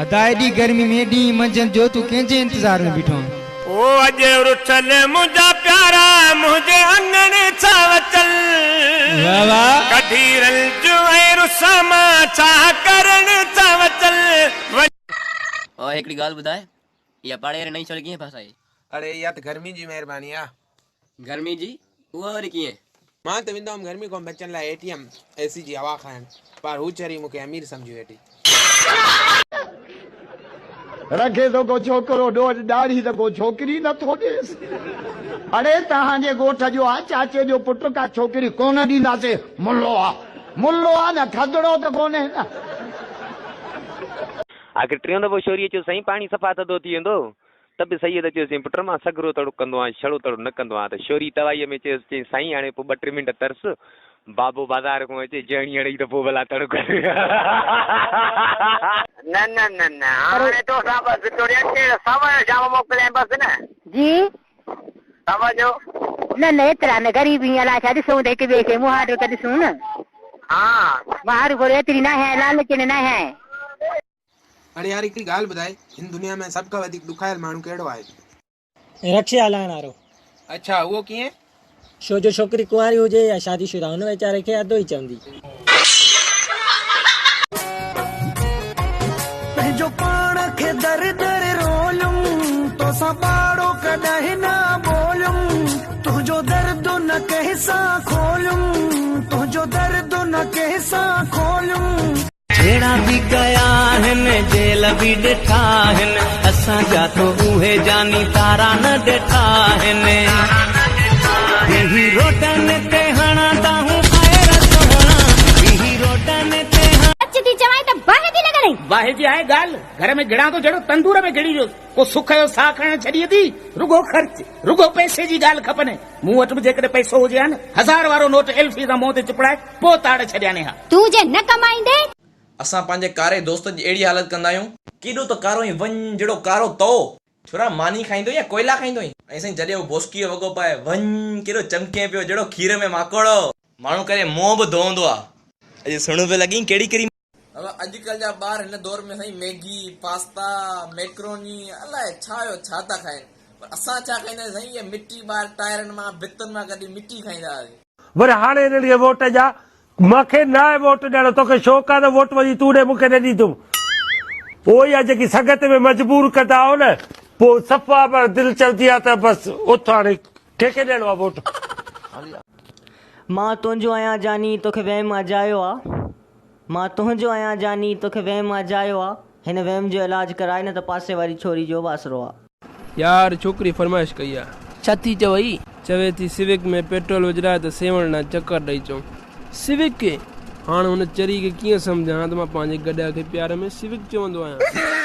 अदा एडी गर्मी में डी मंझंदि जो तू कंहिंजे इंतजार में बीठो ओ अॼु रुठल मुंहिंजा प्यारा मुंहिंजे अंगण छा चल कढी रंजू ऐं रुसा मां छा करण छा चल। और हिकिड़ी ॻाल्हि ॿुधाए, इहा पाड़े नई सड़क कीअं फासाई? अरे इहा त गर्मी जी महिरबानी आहे। गर्मी जी उहा वरी कीअं? मां त वेंदो हुअमि गर्मी खां बचण लाइ एटीएम एसी जी हवा खाइण, पर हू चरी मूंखे अमीर सम्झी वेठी। रखे तो को छोकरो डोज दाढ़ी तो को छोकरी न थो ॾेस। अरे तहांजे गोठ जो आ चाचे जो पुट का छोकरी कोन ॾींदासे। मुल्लो आ न खदड़ो तो कोने न। आखिर टियों दफ़ो छोरी अचो साईं पाणी सफ़ा थधो थी वेंदो त बि सही चयोसीं पुट मां सगरो तड़ो कंदो आहियां छड़ो तड़ो न कंदो आहियां। त छोरी तवाईअ में चयोसि चई साईं हाणे पोइ 2-3 मिंट तरस बाबो बाज़ार खां अचे जणी अड़ी त पोइ भला तड़ो कर। न हाणे तो सा बस थोड़ी अचे सवा शाम मोकले बस न जी समझो न एतरा न गरीबी अला छा ॾिसूं त हिक ॿिए खे मुहारो त ॾिसूं न। हाँ मुहारो को एतरी न है लालच न है। अरे यार हिकिड़ी ॻाल्हि ॿुधाए, हिन दुनिया में सभ खां वधीक ॾुखायल माण्हू कहिड़ो आहे? रक्षा हलाइण वारो। अच्छा उहो कीअं? छो जो छोकिरी कुंवारी हुजे या शादीशुदा हुन वीचारे खे अधो ई चवंदी। जो पाण खे दर दर रोलुम तो सा बाड़ो कॾहिं न बोलुम तुंहिंजो दर्द न कंहिंसां खोलुम तुंहिंजो दर्द न कंहिंसां खोलुम। जहिड़ा बि कया आहिनि जेल बि ॾिठा आहिनि असांजा तो उहे जानी तारा न ॾिठा आहिनि। ही रोटन ते हणा ताहूं ख़ैर सोहणा ही रोटन ते अच थी चवाई त बाहि थी लॻणी। बाहि जी आहे ॻाल्हि, घर में गिड़ा तो जहिड़ो तंदूर में गिड़ी वियो को सुख जो साह खणण छॾीअ थी। रुगो ख़र्च रुगो पैसे जी ॻाल्हि खपनि। मूं वटि बि जेकॾहिं पैसो हुजे हा न 1000 वारो नोट एल्फी सां मुंहं ते चिपड़ाए पोइ ताड़ छॾियाने हा। तूं जे न कमाईंदे असां पंहिंजे कारे दोस्त जी अहिड़ी हालत कंदा आहियूं केॾो त कारो ई वञ जहिड़ो कारो तो छोरा मानी खाईंदो या कोयला खाईंदो ऐं साईं जॾहिं वो बोस्कीअ वॻो पाए वञ केॾो चमके पियो जहिड़ो खीर में माकोड़ो माण्हू करे मुंहुं बि धोअंदो आहे। अॼु सुण पे लॻी कहिड़ी कहिड़ी अॼुकल्ह जा ॿार हिन दौर में साईं मैगी पास्ता मैक्रोनी अलाए छा था खाइनि, पर असां छा खाईंदा साईं ये मिट्टी ॿार टायरनि मां भितनि मां कढी मिट्टी खाईंदा हुआसीं। वरी हाणे हिन ॾींहुं वोट जा मूंखे न आहे वोट ॾियणो, तोखे शौक़ु आहे त वोट वञी तूं ॾे मूंखे न ॾींदुमि। पोइ इहा जेकी संगत में मजबूर कंदा हो न पोइ सफ़ा पर दिलि चवंदी आहे त बसि उथ हाणे कंहिंखे ॾियणो आहे वोट। मां तुंहिंजो आहियां जानी तोखे वहम अजायो आहे मां तुंहिंजो आहियां जानी तोखे वहम अजायो आहे हिन वहम जो इलाज कराए न त पासे वारी छोरी जो वासरो आहे। यार छोकिरी फरमाइश कई आहे। छा थी चवई? चवे थी सिविक में पेट्रोल विझराए त सेवण ना चकर ॾेई अचूं। सिविक खे हाणे हुन चरी खे कीअं सम्झां त मां पंहिंजे गॾिया खे प्यार में सिविक चवंदो आहियां।